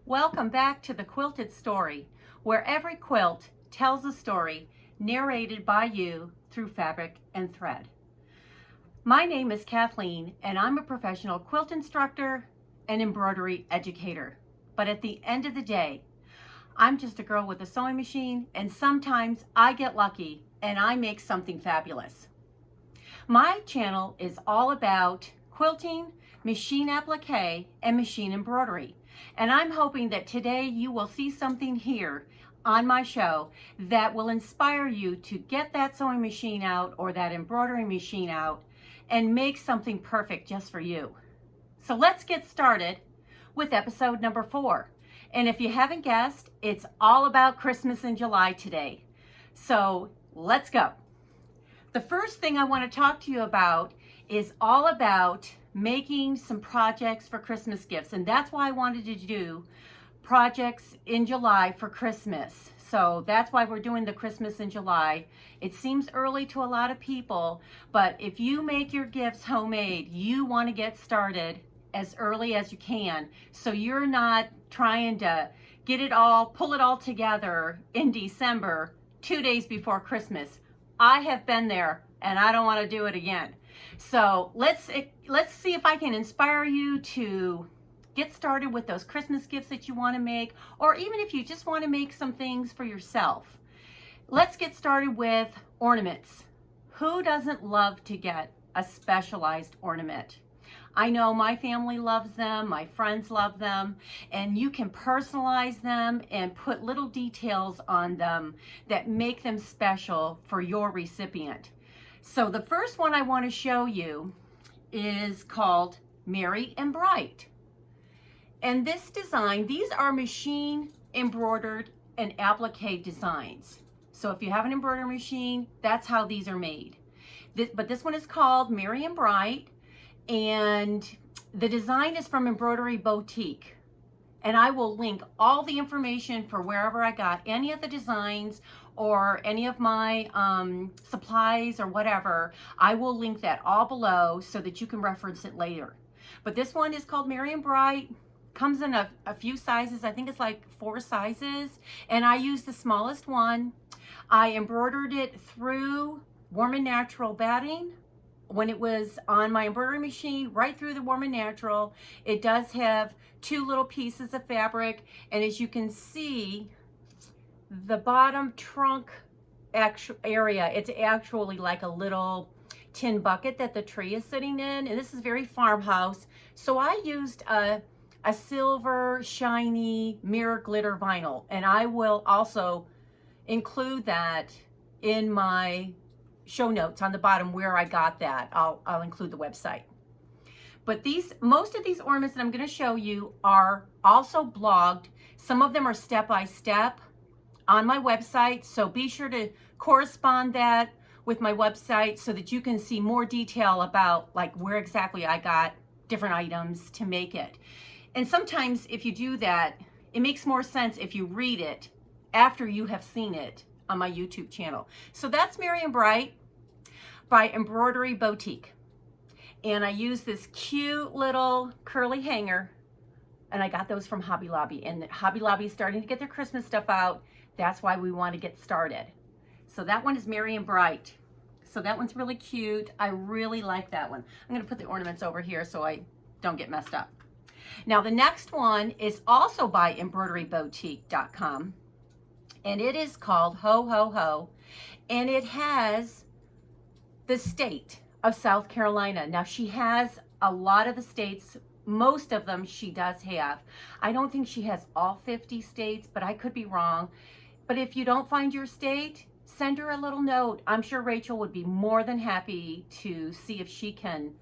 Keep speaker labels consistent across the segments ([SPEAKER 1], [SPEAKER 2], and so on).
[SPEAKER 1] Welcome back to the Quilted Story, where every quilt tells a story narrated by you through fabric and thread. My name is Kathleen, and I'm a professional quilt instructor and embroidery educator. But at the end of the day, I'm just a girl with a sewing machine, and sometimes I get lucky and I make something fabulous. My channel is all about quilting, machine applique, and machine embroidery. And I'm hoping that today you will see something here on my show that will inspire you to get that sewing machine out or that embroidery machine out and make something perfect just for you. So let's get started with episode number 4. And if you haven't guessed, it's all about Christmas in July today. So let's go. The first thing I want to talk to you about is all about making some projects for Christmas gifts. And that's why I wanted to do projects in July for Christmas. So that's why we're doing the Christmas in July. It seems early to a lot of people, but if you make your gifts homemade, you want to get started as early as you can. So you're not trying to get it all, pull it all together in December, 2 days before Christmas. I have been there and I don't want to do it again. So let's see if I can inspire you to get started with those Christmas gifts that you want to make, or even if you just want to make some things for yourself. Let's get started with ornaments. Who doesn't love to get a specialized ornament? I know my family loves them, my friends love them, and you can personalize them and put little details on them that make them special for your recipient. So the first one I want to show you is called Merry and Bright. And this design, these are machine embroidered and applique designs. So if you have an embroidery machine, that's how these are made. But this one is called Merry and Bright. And the design is from Embroidery Boutique, and I will link all the information for wherever I got any of the designs or any of my supplies or whatever. I will link that all below so that you can reference it later. But this one is called Merry and Bright, comes in a few sizes. I think it's like 4 sizes, and I used the smallest one. I embroidered it through Warm and Natural batting when it was on my embroidery machine, right through the Warm and Natural. It does have 2 little pieces of fabric, and as you can see, the bottom trunk area, it's actually like a little tin bucket that the tree is sitting in, and this is very farmhouse. So I used a silver shiny mirror glitter vinyl, and I will also include that in my show notes on the bottom where I got that. I'll include the website. But most of these ornaments that I'm going to show you are also blogged. Some of them are step-by-step on my website, so be sure to correspond that with my website so that you can see more detail about like where exactly I got different items to make it. And sometimes if you do that, it makes more sense if you read it after you have seen it on my YouTube channel. So that's Merry and Bright by Embroidery Boutique. And I use this cute little curly hanger, and I got those from Hobby Lobby, and Hobby Lobby is starting to get their Christmas stuff out. That's why we want to get started. So that one is Merry and Bright. So that one's really cute. I really like that one. I'm going to put the ornaments over here so I don't get messed up. Now the next one is also by embroideryboutique.com. And it is called Ho Ho Ho, and it has the state of South Carolina. Now she has a lot of the states, most of them she does have. I don't think she has all 50 states, but I could be wrong. But if you don't find your state, send her a little note. I'm sure Rachel would be more than happy to see if she can,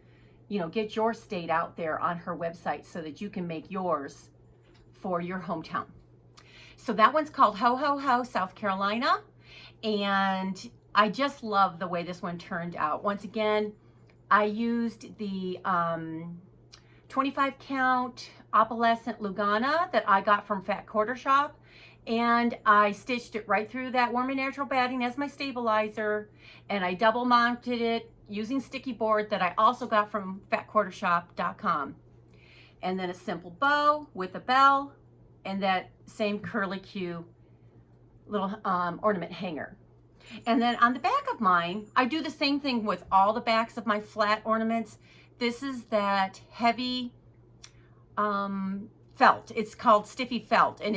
[SPEAKER 1] get your state out there on her website so that you can make yours for your hometown. So that one's called Ho Ho Ho, South Carolina. And I just love the way this one turned out. Once again, I used the 25 count opalescent Lugana that I got from Fat Quarter Shop. And I stitched it right through that Warm and Natural batting as my stabilizer. And I double mounted it using sticky board that I also got from fatquartershop.com. And then a simple bow with a bell and that same curlicue little ornament hanger. And then on the back of mine, I do the same thing with all the backs of my flat ornaments. This is that heavy felt. It's called stiffy felt, and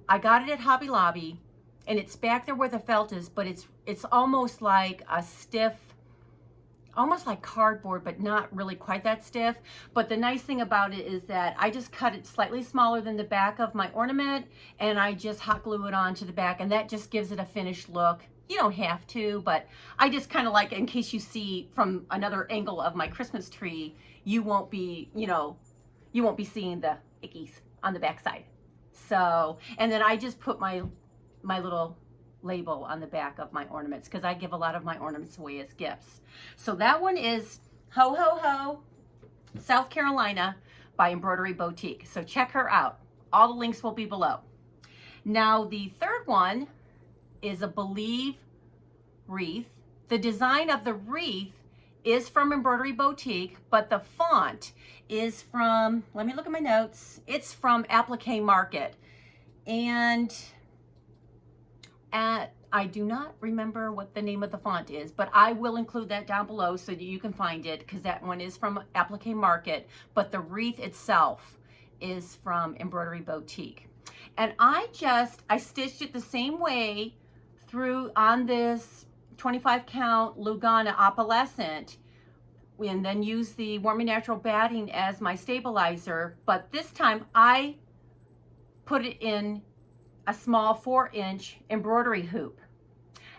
[SPEAKER 1] I got it at Hobby Lobby, and it's back there where the felt is, but it's almost like a stiff, almost like cardboard, but not really quite that stiff. But the nice thing about it is that I just cut it slightly smaller than the back of my ornament, and I just hot glue it onto the back, and that just gives it a finished look. You don't have to, but I just kind of like, in case you see from another angle of my Christmas tree, you won't be, you won't be seeing the ickies on the back side. So, and then I just put my little label on the back of my ornaments, because I give a lot of my ornaments away as gifts. So that one is Ho Ho Ho, South Carolina by Embroidery Boutique. So check her out. All the links will be below. Now the third one is a Believe wreath. The design of the wreath is from Embroidery Boutique, but the font is from, let me look at my notes, it's from Applique Market. And I do not remember what the name of the font is, but I will include that down below so that you can find it, because that one is from Applique Market, but the wreath itself is from Embroidery Boutique. And I stitched it the same way through on this 25 count Lugana opalescent, and then use the Warm and Natural batting as my stabilizer, but this time I put it in a small 4-inch embroidery hoop.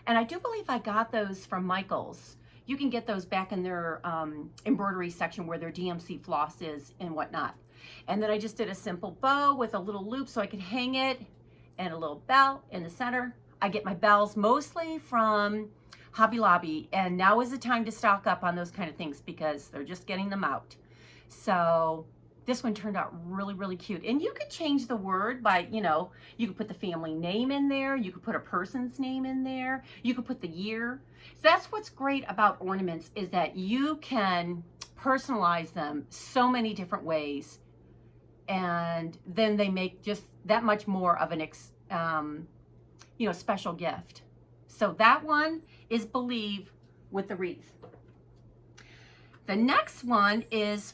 [SPEAKER 1] And I do believe I got those from Michaels. You can get those back in their embroidery section where their DMC floss is and whatnot. And then I just did a simple bow with a little loop so I could hang it, and a little bell in the center. I get my bells mostly from Hobby Lobby, and now is the time to stock up on those kind of things because they're just getting them out. So this one turned out really, really cute. And you could change the word by, you could put the family name in there. You could put a person's name in there. You could put the year. So that's what's great about ornaments, is that you can personalize them so many different ways. And then they make just that much more of an, special gift. So that one is Believe with the wreath. The next one is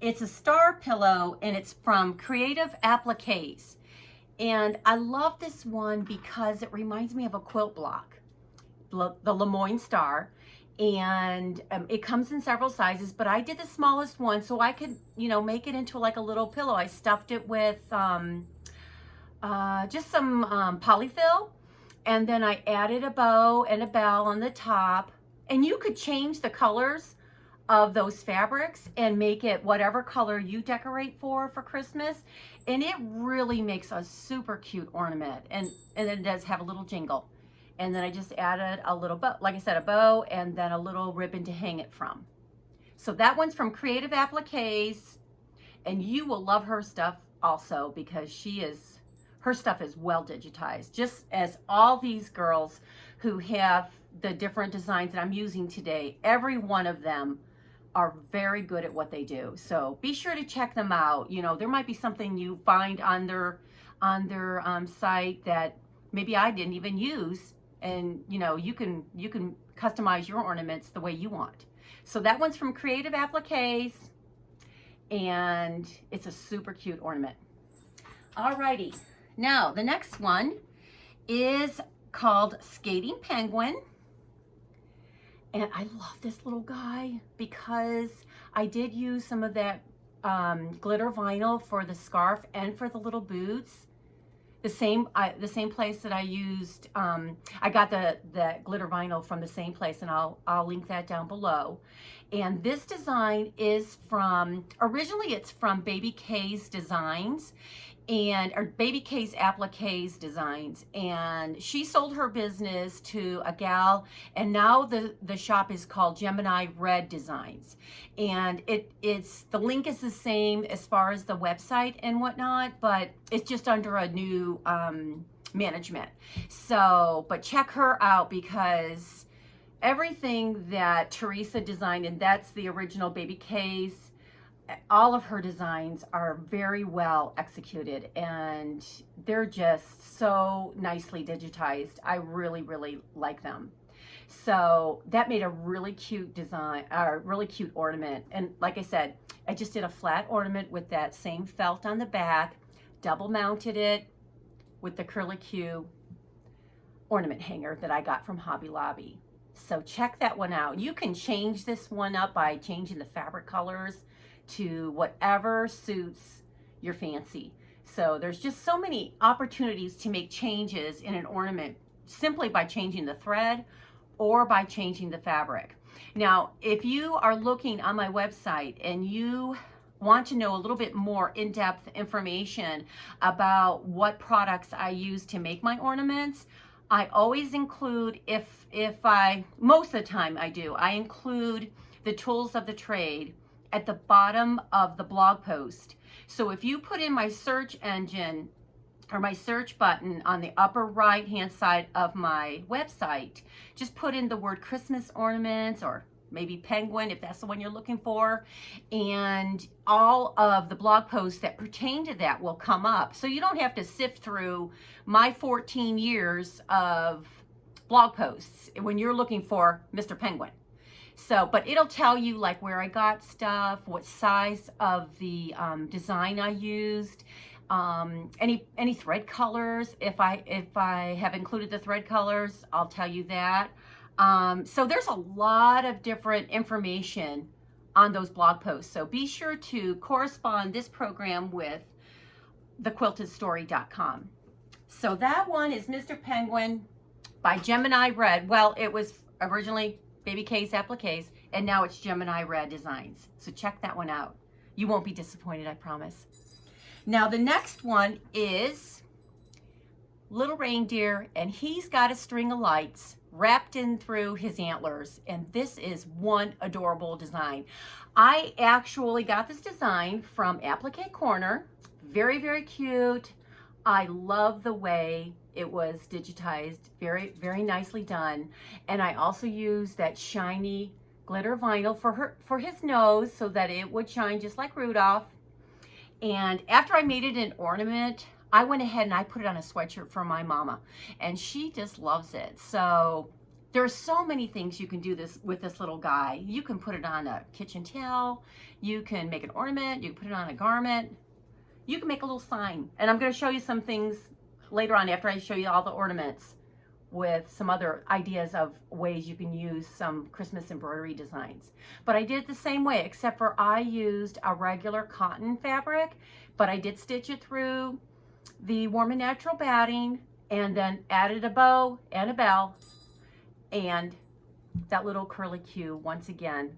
[SPEAKER 1] it's a star pillow, and it's from Creative Appliques. And I love this one because it reminds me of a quilt block, the Lemoyne Star. And it comes in several sizes, but I did the smallest one so I could, make it into like a little pillow. I stuffed it with just some polyfill, and then I added a bow and a bell on the top. And you could change the colors of those fabrics and make it whatever color you decorate for Christmas, and it really makes a super cute ornament. And then it does have a little jingle. And then I just added a little bow, like I said, a bow, and then a little ribbon to hang it from. So that one's from Creative Appliques, and you will love her stuff also, because her stuff is well digitized, just as all these girls who have the different designs that I'm using today. Every one of them are very good at what they do. So be sure to check them out. There might be something you find on their site that maybe I didn't even use, and you can customize your ornaments the way you want. So that one's from Creative Appliques, and it's a super cute ornament. Alrighty, now the next one is called Skating Penguin. And I love this little guy because I did use some of that glitter vinyl for the scarf and for the little boots. The same place that I used, I got the glitter vinyl from the same place, and I'll link that down below. And this design is originally it's from Baby K's Designs, or Baby K's Appliques Designs, and she sold her business to a gal, and now the shop is called Gemini Red Designs, and the link is the same as far as the website and whatnot, but it's just under a new management. So, but check her out, because everything that Teresa designed, and that's the original Baby K's all of her designs are very well executed, and they're just so nicely digitized. I really, really like them. So that made a really cute design, really cute ornament. And like I said, I just did a flat ornament with that same felt on the back, double mounted it with the curlicue ornament hanger that I got from Hobby Lobby. So check that one out. You can change this one up by changing the fabric colors to whatever suits your fancy. So there's just so many opportunities to make changes in an ornament simply by changing the thread or by changing the fabric. Now, if you are looking on my website and you want to know a little bit more in-depth information about what products I use to make my ornaments, I always include, most of the time I include the tools of the trade at the bottom of the blog post. So if you put in my search engine or my search button on the upper right hand side of my website, just put in the word Christmas ornaments, or maybe penguin if that's the one you're looking for, and all of the blog posts that pertain to that will come up. So you don't have to sift through my 14 years of blog posts when you're looking for Mr. Penguin. So, but it'll tell you like where I got stuff, what size of the design I used, any thread colors. If I have included the thread colors, I'll tell you that. So there's a lot of different information on those blog posts. So be sure to correspond this program with thequiltedstory.com. So that one is Mr. Penguin by Gemini Red. Well, it was originally Baby K's Appliques, and now it's Gemini Red Designs. So check that one out. You won't be disappointed, I promise. Now the next one is Little Reindeer, and he's got a string of lights wrapped in through his antlers, and this is one adorable design. I actually got this design from Applique Corner. Very, very cute. I love the way it was digitized. Very, very nicely done. And I also used that shiny glitter vinyl for his nose so that it would shine just like Rudolph. And after I made it an ornament, I went ahead and I put it on a sweatshirt for my mama, and she just loves it. So there's so many things you can do with this little guy. You can put it on a kitchen towel, you can make an ornament, you can put it on a garment, you can make a little sign. And I'm going to show you some things later on after I show you all the ornaments with some other ideas of ways you can use some Christmas embroidery designs. But I did it the same way, except for I used a regular cotton fabric, but I did stitch it through the Warm and Natural batting, and then added a bow and a bell and that little curlicue once again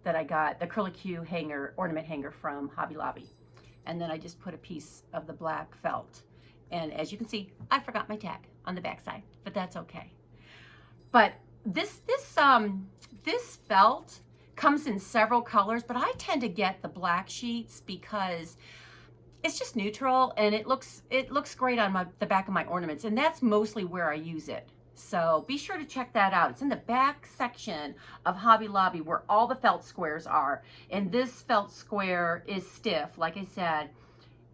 [SPEAKER 1] that I got, the curlicue hanger, ornament hanger from Hobby Lobby. And then I just put a piece of the black felt. And as you can see, I forgot my tag on the back side, but that's okay. But this felt comes in several colors, but I tend to get the black sheets because it's just neutral and it looks great on the back of my ornaments, and that's mostly where I use it. So be sure to check that out. It's in the back section of Hobby Lobby where all the felt squares are. And this felt square is stiff, like I said,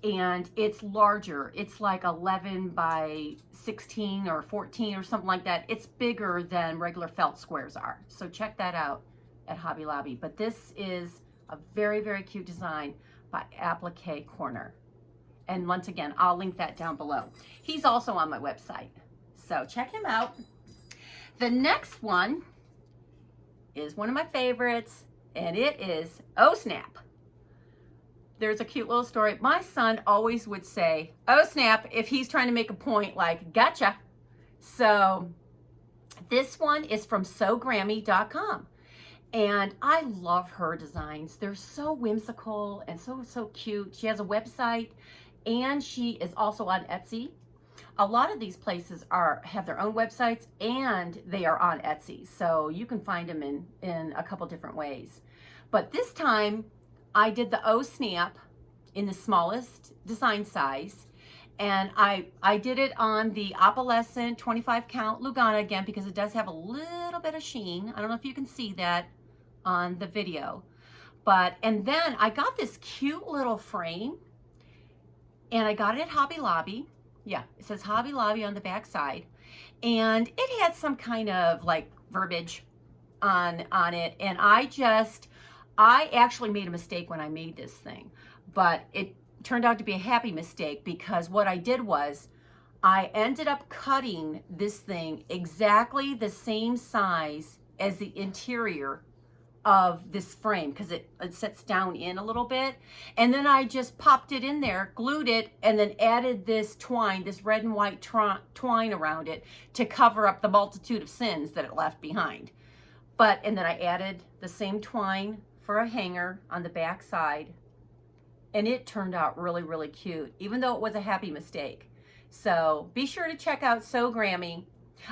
[SPEAKER 1] and it's larger. It's like 11 by 16 or 14 or something like that. It's bigger than regular felt squares are. So check that out at Hobby Lobby. But this is a very, very cute design by Applique Corner. And once again, I'll link that down below. He's also on my website, so check him out. The next one is one of my favorites, and it is Oh Snap. There's a cute little story. My son always would say, oh snap, if he's trying to make a point like, gotcha. So this one is from SewGrammy.com. And I love her designs. They're so whimsical and so cute. She has a website, and she is also on Etsy. A lot of these places have their own websites, and they are on Etsy. So you can find them in a couple different ways. But this time, I did the Oh Snap in the smallest design size. And I did it on the opalescent 25 count Lugana again, because it does have a little bit of sheen. I don't know if you can see that on the video, And then I got this cute little frame, and I got it at Hobby Lobby. Yeah, it says Hobby Lobby on the back side. And it had some kind of like verbiage on it. And I actually made a mistake when I made this thing, but it turned out to be a happy mistake, because what I did was I ended up cutting this thing exactly the same size as the interior of this frame, because it sits down in a little bit, and then I just popped it in there, glued it, and then added this twine, this red and white twine around it to cover up the multitude of sins that it left behind. And then I added the same twine for a hanger on the back side, and it turned out really, really cute, even though it was a happy mistake. So be sure to check out Sew Grammy.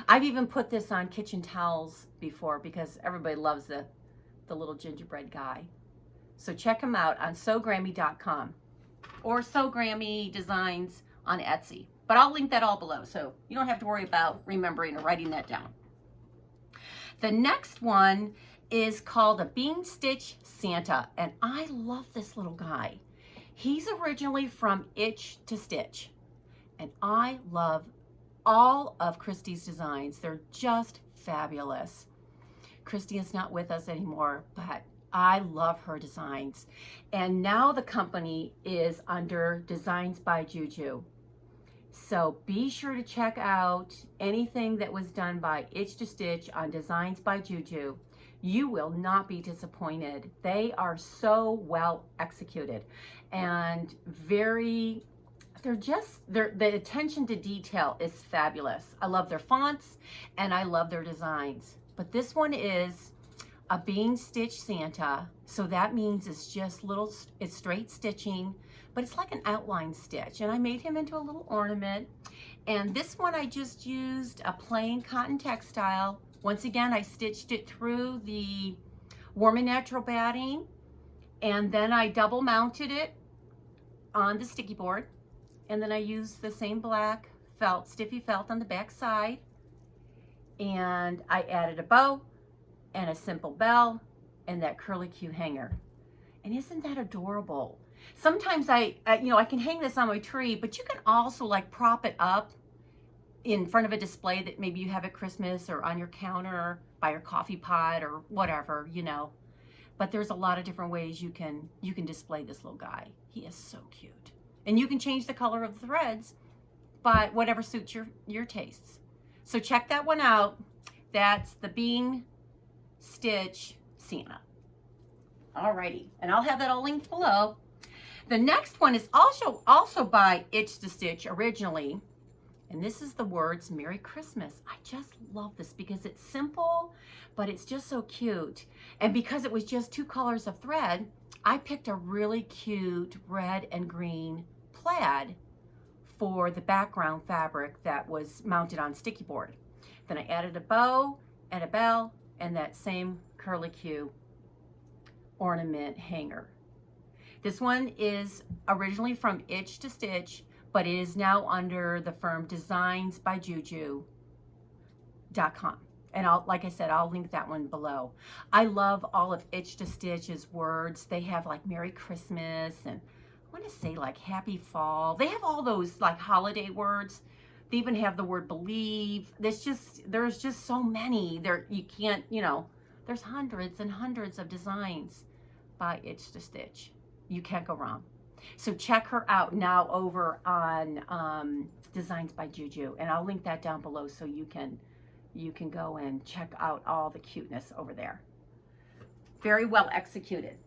[SPEAKER 1] I've even put this on kitchen towels before, because everybody loves the little gingerbread guy. So check him out on sewgrammy.com or Sew Grammy Designs on Etsy. But I'll link that all below, so you don't have to worry about remembering or writing that down. The next one is called a Bean Stitch Santa, and I love this little guy. He's originally from Itch to Stitch, and I love all of Christy's designs. They're just fabulous. Christy is not with us anymore, but I love her designs. And now the company is under Designs by Juju. So be sure to check out anything that was done by Itch to Stitch on Designs by Juju. You will not be disappointed. They are so well executed and the attention to detail is fabulous. I love their fonts and I love their designs. But this one is a Bean Stitch Santa, so that means it's just it's straight stitching, but it's like an outline stitch. And I made him into a little ornament. And this one I just used a plain cotton textile. Once again, I stitched it through the Warm and Natural batting, and then I double mounted it on the sticky board. And then I used the same black felt, stiffy felt on the back side. And I added a bow and a simple bell and that curly Q hanger. And isn't that adorable? Sometimes I can hang this on my tree, but you can also like prop it up in front of a display that maybe you have at Christmas, or on your counter by your coffee pot or whatever, But there's a lot of different ways you can display this little guy. He is so cute. And you can change the color of the threads by whatever suits your tastes. So check that one out. That's the Bean Stitch Santa. Alrighty, and I'll have that all linked below. The next one is also by Itch to Stitch originally, and this is the words Merry Christmas. I just love this because it's simple, but it's just so cute. And because it was just 2 colors of thread, I picked a really cute red and green plaid for the background fabric that was mounted on sticky board. Then I added a bow and a bell and that same curly Q ornament hanger. This one is originally from Itch to Stitch, but it is now under the firm Designs by Juju.com. And like I said, I'll link that one below. I love all of Itch to Stitch's words. They have like Merry Christmas, and I want to say like Happy Fall. They have all those like holiday words. They even have the word believe. There's just so many. You can't, there's hundreds and hundreds of designs by Itch to Stitch. You can't go wrong. So check her out now over on Designs by Juju, and I'll link that down below so you can go and check out all the cuteness over there. Very well executed.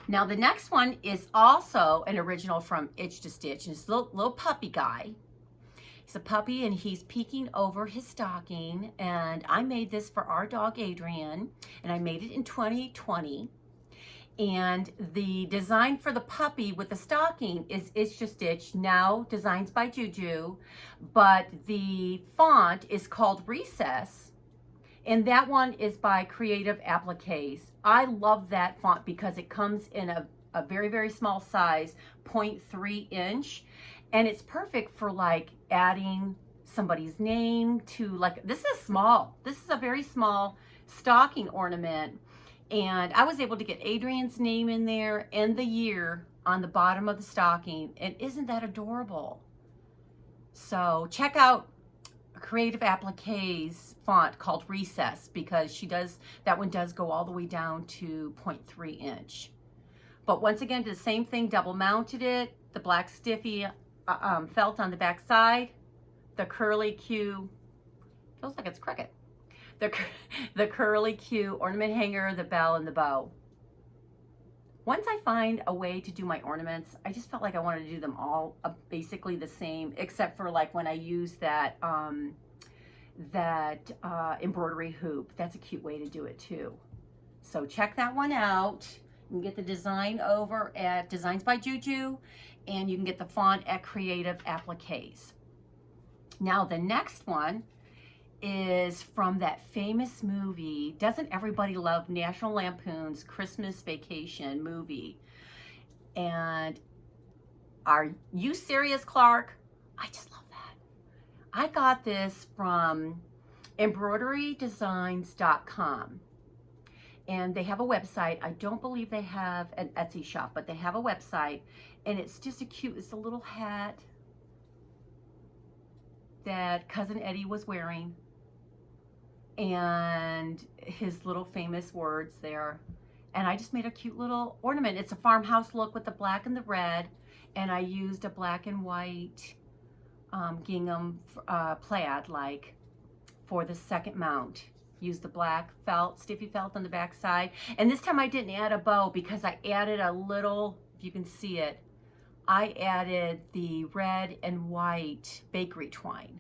[SPEAKER 1] Now the next one is also an original from Itch to Stitch. It's a little puppy guy. He's a puppy and he's peeking over his stocking, and I made this for our dog Adrian, and I made it in 2020. And the design for the puppy with the stocking is Itch to Stitch, now Designs by Juju, but the font is called Recess, and that one is by Creative Appliques. I love that font because it comes in a very, very small size, 0.3 inch, and it's perfect for like adding somebody's name to, like, this is small. This is a very small stocking ornament. And I was able to get Adrian's name in there and the year on the bottom of the stocking. And isn't that adorable? So check out Creative Applique's font called Recess, because that one does go all the way down to 0.3 inch. But once again, did the same thing, double mounted it, the black stiffy felt on the back side, the curly Q, feels like it's crooked, the curly Q ornament hanger, the bell, and the bow. Once I find a way to do my ornaments, I just felt like I wanted to do them all basically the same, except for like when I use that embroidery hoop. That's a cute way to do it too. So check that one out. You can get the design over at Designs by Juju, and you can get the font at Creative Appliques. Now the next one is from that famous movie. Doesn't everybody love National Lampoon's Christmas Vacation movie? And are you serious, Clark? I just love that. I got this from embroiderydesigns.com. And they have a website. I don't believe they have an Etsy shop, but they have a website. And it's just it's a little hat that Cousin Eddie was wearing. And his little famous words there. And I just made a cute little ornament. It's a farmhouse look with the black and the red. And I used a black and white gingham plaid like for the second mount. Used the black felt, stiffy felt on the back side. And this time I didn't add a bow because I added a little, if you can see it, I added the red and white bakery twine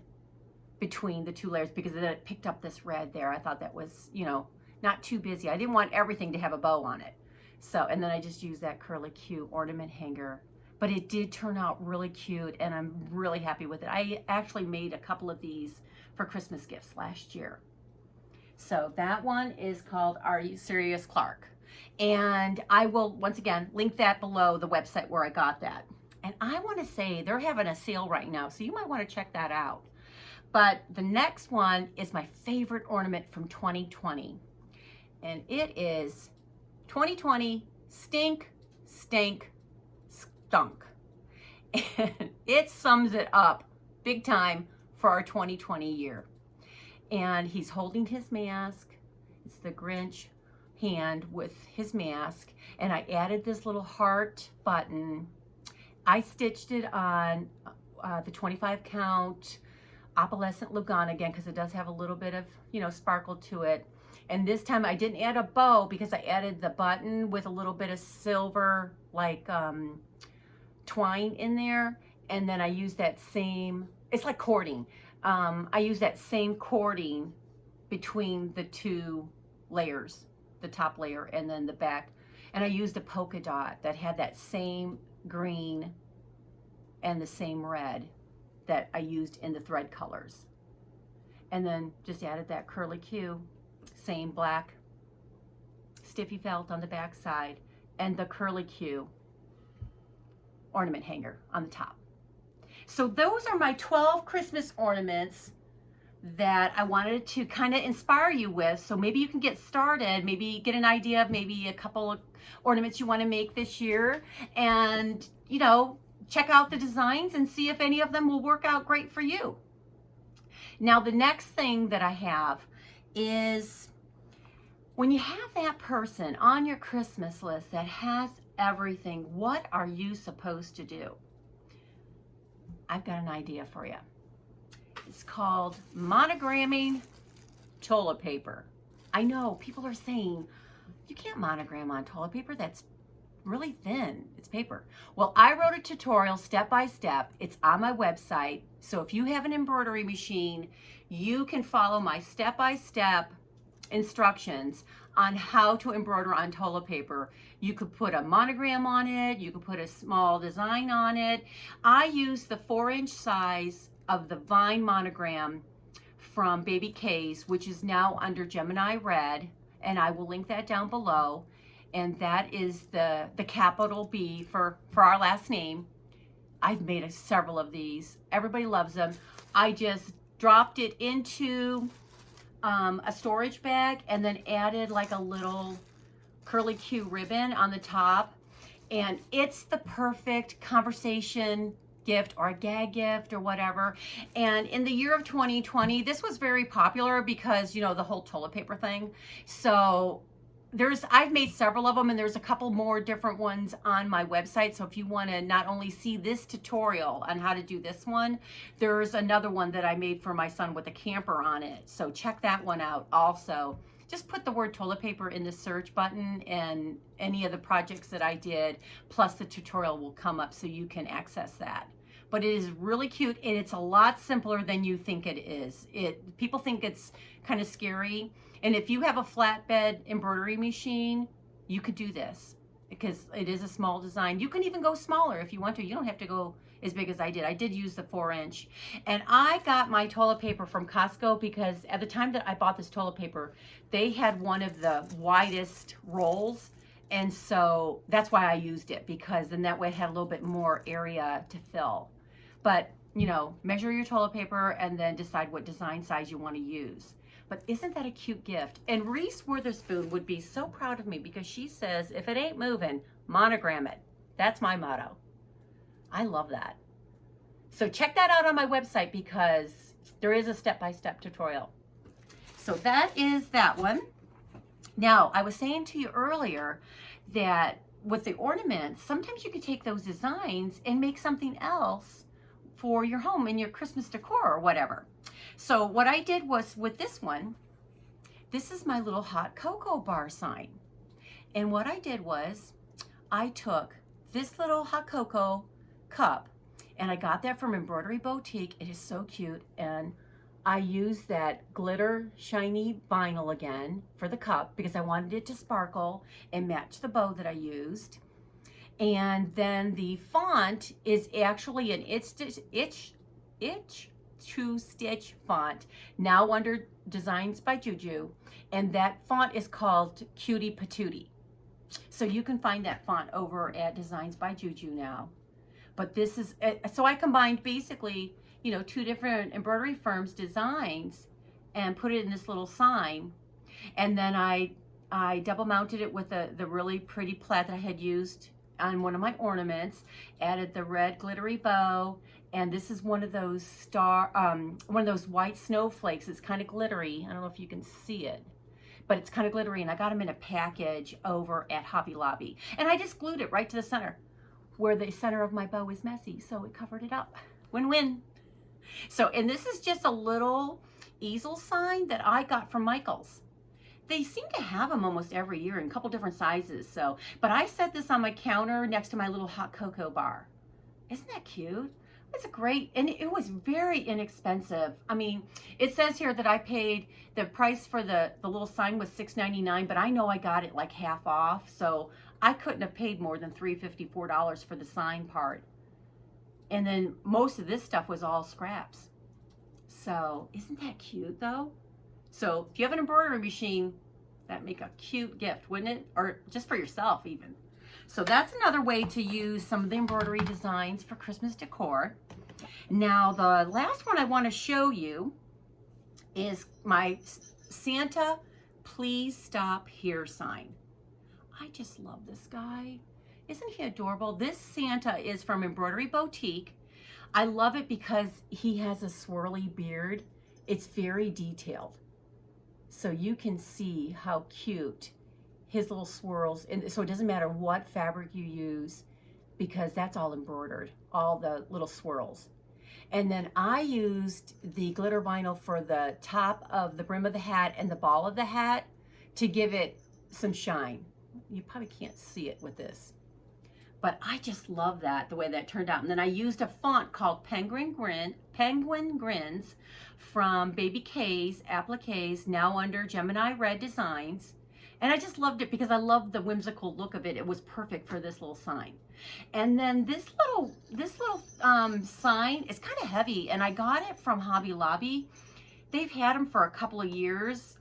[SPEAKER 1] between the two layers, because then it picked up this red there. I thought that was, you know, not too busy. I didn't want everything to have a bow on it. So, and then I just used that curly Q ornament hanger. But it did turn out really cute, and I'm really happy with it. I actually made a couple of these for Christmas gifts last year. So that one is called Are You Serious, Clark? And I will, once again, link that below the website where I got that. And I want to say they're having a sale right now, so you might want to check that out. But the next one is my favorite ornament from 2020. And it is 2020 Stink, Stank, Thunk. And it sums it up big time for our 2020 year. And he's holding his mask. It's the Grinch hand with his mask. And I added this little heart button. I stitched it on the 25 count opalescent Lugana again, because it does have a little bit of, you know, sparkle to it. And this time I didn't add a bow because I added the button with a little bit of silver like twine in there. And then I used that same, it's like cording. I use that same cording between the two layers, the top layer and then the back. And I used a polka dot that had that same green and the same red that I used in the thread colors. And then just added that curly Q, same black stiffy felt on the back side, and the curly Q ornament hanger on the top. So those are my 12 Christmas ornaments that I wanted to kind of inspire you with. So maybe you can get started, maybe get an idea of maybe a couple of ornaments you want to make this year, and, you know, check out the designs and see if any of them will work out great for you. Now, the next thing that I have is when you have that person on your Christmas list that has everything, what are you supposed to do? I've got an idea for you. It's called monogramming toilet paper. I know people are saying, you can't monogram on toilet paper. That's really thin. It's paper. Well, I wrote a tutorial step by step. It's on my website. So if you have an embroidery machine, you can follow my step-by-step instructions on how to embroider on toilet paper. You could put a monogram on it. You could put a small design on it. I use the 4-inch size of the Vine monogram from Baby K's, which is now under Gemini Red, and I will link that down below. And that is the capital B for our last name. I've made several of these. Everybody loves them. I just dropped it into a storage bag and then added like a little curly Q ribbon on the top, and it's the perfect conversation gift or a gag gift or whatever. And in the year of 2020, this was very popular because, you know, the whole toilet paper thing. So I've made several of them, and there's a couple more different ones on my website. So if you want to not only see this tutorial on how to do this one, there's another one that I made for my son with a camper on it. So check that one out also. Just put the word toilet paper in the search button, and any of the projects that I did, plus the tutorial, will come up so you can access that. But it is really cute, and it's a lot simpler than you think it is. People think it's kind of scary. And if you have a flatbed embroidery machine, you could do this because it is a small design. You can even go smaller if you want to. You don't have to go as big as I did. I did use the 4-inch. And I got my toilet paper from Costco because at the time that I bought this toilet paper, they had one of the widest rolls. And so that's why I used it, because then that way it had a little bit more area to fill. But, you know, measure your toilet paper and then decide what design size you want to use. But isn't that a cute gift? And Reese Witherspoon would be so proud of me because she says, if it ain't moving, monogram it. That's my motto. I love that. So check that out on my website because there is a step-by-step tutorial. So that is that one. Now, I was saying to you earlier that with the ornaments, sometimes you could take those designs and make something else for your home in your Christmas decor or whatever. So what I did was with this one, this is my little hot cocoa bar sign. And what I did was I took this little hot cocoa cup, and I got that from Embroidery Boutique. It is so cute. And I used that glitter shiny vinyl again for the cup because I wanted it to sparkle and match the bow that I used. And then the font is actually an itch to stitch font, now under Designs by Juju, and that font is called Cutie Patootie. So you can find that font over at Designs by Juju now. But this is, so I combined basically, you know, two different embroidery firms' designs and put it in this little sign. And then I double mounted it with the really pretty plaid that I had used on one of my ornaments, added the red glittery bow, and this is one of those one of those white snowflakes. It's kind of glittery. I don't know if you can see it, but it's kind of glittery, and I got them in a package over at Hobby Lobby. And I just glued it right to the center, where the center of my bow is messy, so it covered it up. Win-win. So, and this is just a little easel sign that I got from Michael's. They seem to have them almost every year in a couple different sizes. So, but I set this on my counter next to my little hot cocoa bar. Isn't that cute? It's a great, and it was very inexpensive. I mean, it says here that I paid, the price for the little sign was $6.99, but I know I got it like half off. So I couldn't have paid more than $3.54 for the sign part. And then most of this stuff was all scraps. So isn't that cute though? So if you have an embroidery machine, that'd make a cute gift, wouldn't it? Or just for yourself even. So that's another way to use some of the embroidery designs for Christmas decor. Now the last one I want to show you is my Santa Please Stop Here sign. I just love this guy. Isn't he adorable? This Santa is from Embroidery Boutique. I love it because he has a swirly beard. It's very detailed. So you can see how cute his little swirls, and so it doesn't matter what fabric you use because that's all embroidered, all the little swirls. And then I used the glitter vinyl for the top of the brim of the hat and the ball of the hat to give it some shine. You probably can't see it with this, but I just love that, the way that turned out. And then I used a font called Penguin Grins from Baby K's Appliques, now under Gemini Red Designs. And I just loved it because I loved the whimsical look of it. It was perfect for this little sign. And then this little sign is kind of heavy, and I got it from Hobby Lobby. They've had them for a couple of years,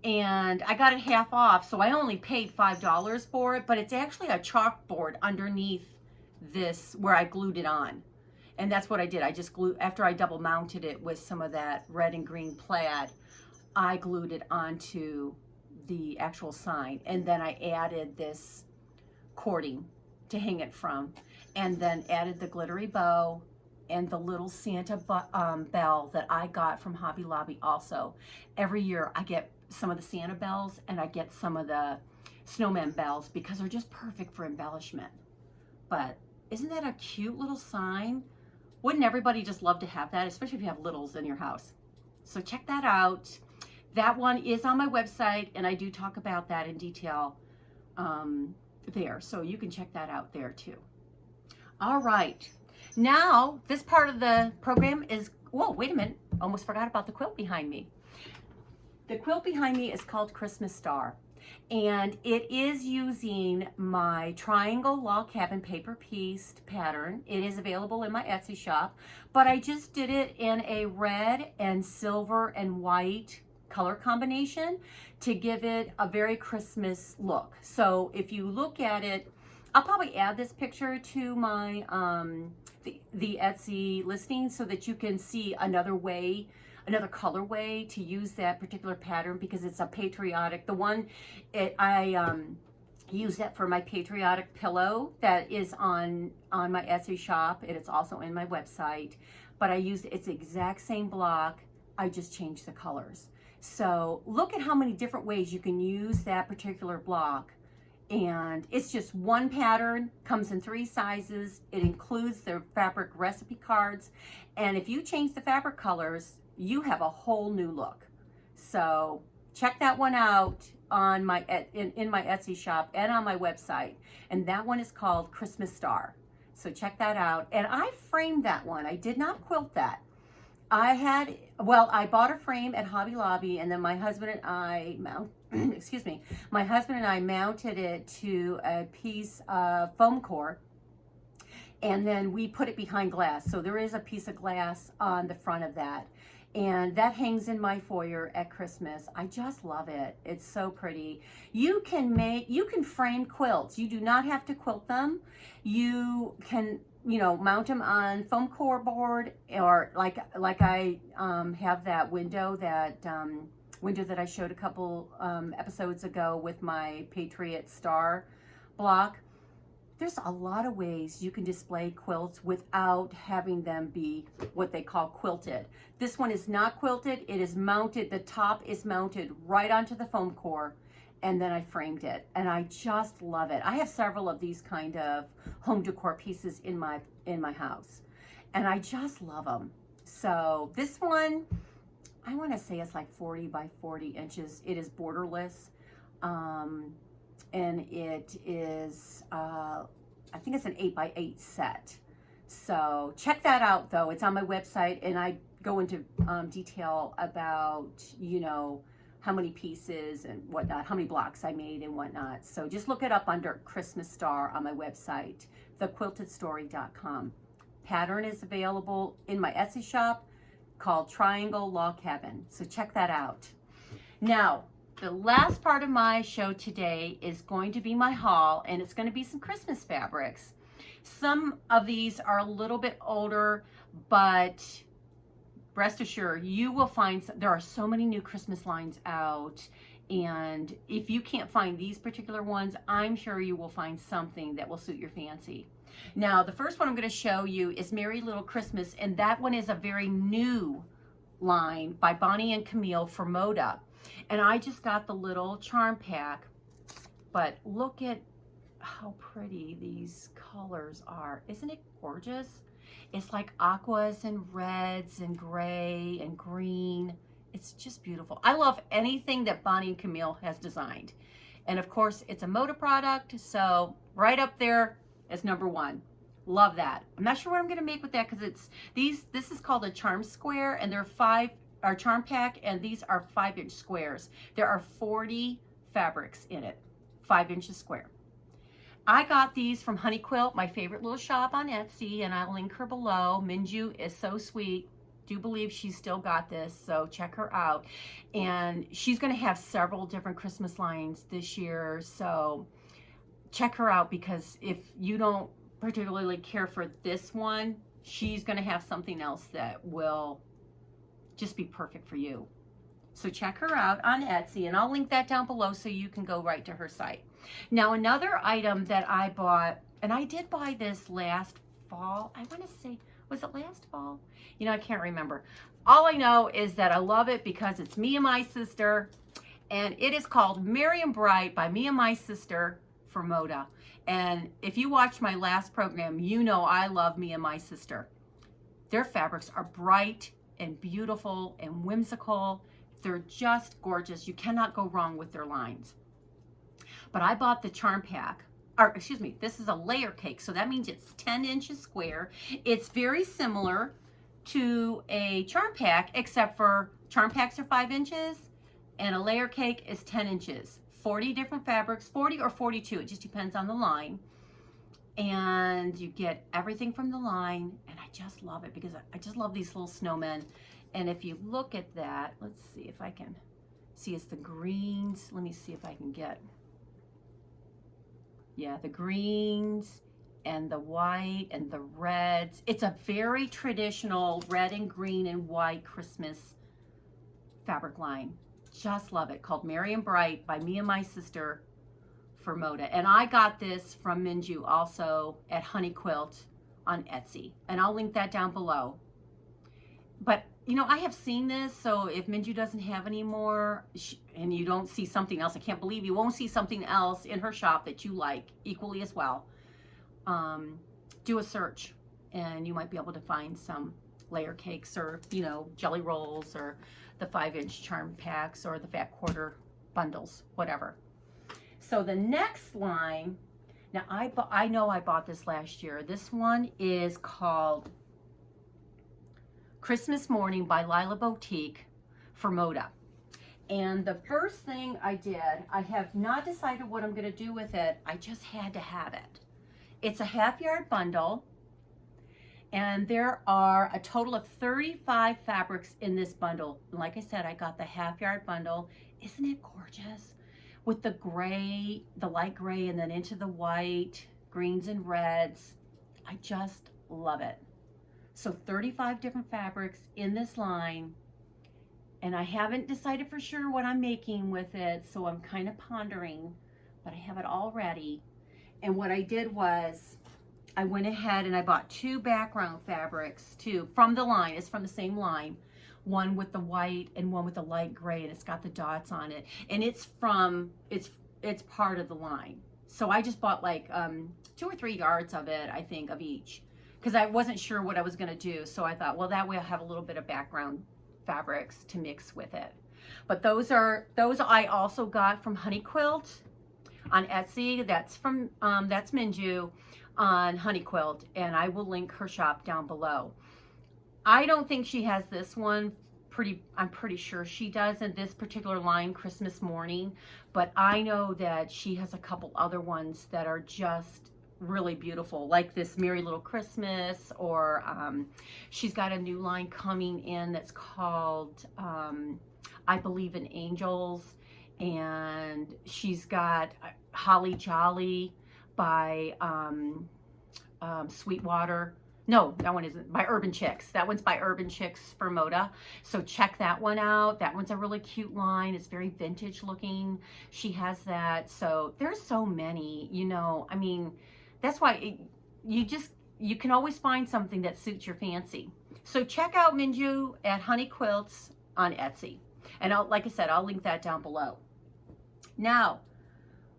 [SPEAKER 1] and I got it half off, so I only paid $5 for it, but it's actually a chalkboard underneath this where I glued it on. And that's what I did. I just glued, after I double mounted it with some of that red and green plaid, I glued it onto the actual sign, and then I added this cording to hang it from, and then added the glittery bow and the little Santa bell that I got from Hobby Lobby also. Every year I get some of the Santa bells and I get some of the snowman bells because they're just perfect for embellishment. But isn't that a cute little sign? Wouldn't everybody just love to have that, especially if you have littles in your house? So check that out. That one is on my website, and I do talk about that in detail there. So you can check that out there too. All right. Now, this part of the program is, whoa, wait a minute. Almost forgot about the quilt behind me. The quilt behind me is called Christmas Star, and it is using my triangle log cabin paper pieced pattern. It is available in my Etsy shop, but I just did it in a red and silver and white color combination to give it a very Christmas look. So if you look at it, I'll probably add this picture to my the Etsy listing so that you can see another way, another colorway to use that particular pattern, because it's a patriotic. The one I use that for my patriotic pillow that is on my Etsy shop, and it's also in my website. But I used it's the exact same block. I just changed the colors. So look at how many different ways you can use that particular block. And it's just one pattern, comes in 3 sizes. It includes the fabric recipe cards. And if you change the fabric colors, you have a whole new look. So check that one out on my in my Etsy shop and on my website. And that one is called Christmas Star. So check that out. And I framed that one. I did not quilt that. I bought a frame at Hobby Lobby, and then my husband and I my husband and I mounted it to a piece of foam core, and then we put it behind glass. So there is a piece of glass on the front of that, and that hangs in my foyer at Christmas. I just love it. It's so pretty. You can frame quilts. You do not have to quilt them. You can, mount them on foam core board, or like I have that window that I showed a couple episodes ago with my Patriot Star block. There's a lot of ways you can display quilts without having them be what they call quilted. This one is not quilted. It is mounted, the top is mounted right onto the foam core, and then I framed it, and I just love it. I have several of these kind of home decor pieces in my house, and I just love them. So this one, I want to say it's like 40 by 40 inches. It is borderless, and it is, I think it's an 8 by 8 set. So check that out though. It's on my website, and I go into detail about, how many pieces and whatnot, how many blocks I made and whatnot. So just look it up under Christmas Star on my website, thequiltedstory.com. Pattern is available in my Etsy shop called Triangle Log Cabin. So check that out. Now, the last part of my show today is going to be my haul, and it's going to be some Christmas fabrics. Some of these are a little bit older, but rest assured, you will find, there are so many new Christmas lines out, and if you can't find these particular ones, I'm sure you will find something that will suit your fancy. Now, the first one I'm going to show you is Merry Little Christmas, and that one is a very new line by Bonnie and Camille for Moda. And I just got the little charm pack, but look at how pretty these colors are. Isn't it gorgeous? It's like aquas and reds and gray and green. It's just beautiful. I love anything that Bonnie and Camille has designed. And of course, it's a Moda product, so right up there is #1. Love that. I'm not sure what I'm going to make with that, because it's this is called a charm square, and they're charm pack, and these are 5-inch squares. There are 40 fabrics in it, 5 inches square. I got these from Honey Quilt, my favorite little shop on Etsy, and I'll link her below. Minju is so sweet. Do believe she's still got this, so check her out. And she's going to have several different Christmas lines this year, so check her out, because if you don't particularly care for this one, she's going to have something else that will just be perfect for you. So check her out on Etsy, and I'll link that down below so you can go right to her site. Now, another item that I bought, and I did buy this last fall. I want to say, was it last fall? You know, I can't remember. All I know is that I love it because it's me and my sister, and it is called Merry and Bright by Me and My Sister for Moda. And if you watched my last program, you know I love Me and My Sister. Their fabrics are bright and beautiful and whimsical. They're just gorgeous. You cannot go wrong with their lines. But I bought the charm pack, or excuse me, this is a layer cake. So that means it's 10 inches square. It's very similar to a charm pack, except for charm packs are 5 inches and a layer cake is 10 inches. 40 different fabrics, 40 or 42, it just depends on the line. And you get everything from the line, and I just love it because I just love these little snowmen. And if you look at that, let's see if I can see, it's the greens. Let me see if I can get, yeah, the greens and the white and the reds. It's a very traditional red and green and white Christmas fabric line. Just love it, called Merry and Bright by Me and My Sister for Moda. And I got this from Minju also at Honey Quilt on Etsy, and I'll link that down below. But you know, I have seen this, so if Minju doesn't have any more and you don't see something else, I can't believe you won't see something else in her shop that you like equally as well. Do a search and you might be able to find some layer cakes, or you know, jelly rolls, or the 5-inch charm packs, or the fat quarter bundles, whatever. So the next line, now I know I bought this last year. This one is called Christmas Morning by Lella Boutique for Moda. And the first thing I did, I have not decided what I'm going to do with it. I just had to have it. It's a half-yard bundle, and there are a total of 35 fabrics in this bundle. And like I said, I got the half-yard bundle. Isn't it gorgeous? With the gray, the light gray, and then into the white, greens and reds. I just love it. So 35 different fabrics in this line, and I haven't decided for sure what I'm making with it, so I'm kind of pondering, but I have it all ready. And what I did was I went ahead and I bought 2 background fabrics too from the line. It's from the same line, one with the white and one with the light gray, and it's got the dots on it, and it's part of the line. So I just bought like 2 or 3 yards of it, I think, of each, because I wasn't sure what I was going to do. So I thought, well, that way I'll have a little bit of background fabrics to mix with it. But those I also got from Honey Quilt on Etsy. That's from that's Minju on Honey Quilt, and I will link her shop down below. I don't think she has this one. I'm pretty sure she does in this particular line, Christmas Morning, but I know that she has a couple other ones that are just really beautiful, like this Merry Little Christmas, or she's got a new line coming in that's called I Believe in Angels, and she's got Holly Jolly by Sweetwater. No, that one isn't, by Urban Chicks. That one's by Urban Chicks for Moda. So check that one out. That one's a really cute line. It's very vintage looking. She has that. So there's so many, you know, I mean, that's why you can always find something that suits your fancy. So check out Minju at Honey Quilts on Etsy. And like I said, I'll link that down below. Now,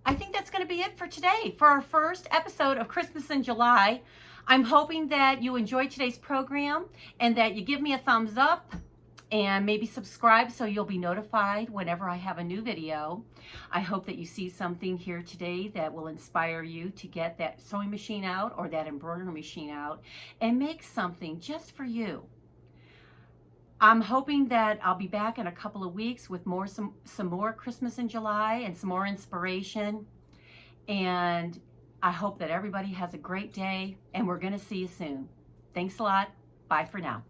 [SPEAKER 1] I think that's going to be it for today, for our first episode of Christmas in July. I'm hoping that you enjoyed today's program and that you give me a thumbs up and maybe subscribe so you'll be notified whenever I have a new video. I hope that you see something here today that will inspire you to get that sewing machine out or that embroidery machine out and make something just for you. I'm hoping that I'll be back in a couple of weeks with some more Christmas in July and some more inspiration. And I hope that everybody has a great day, and we're going to see you soon. Thanks a lot. Bye for now.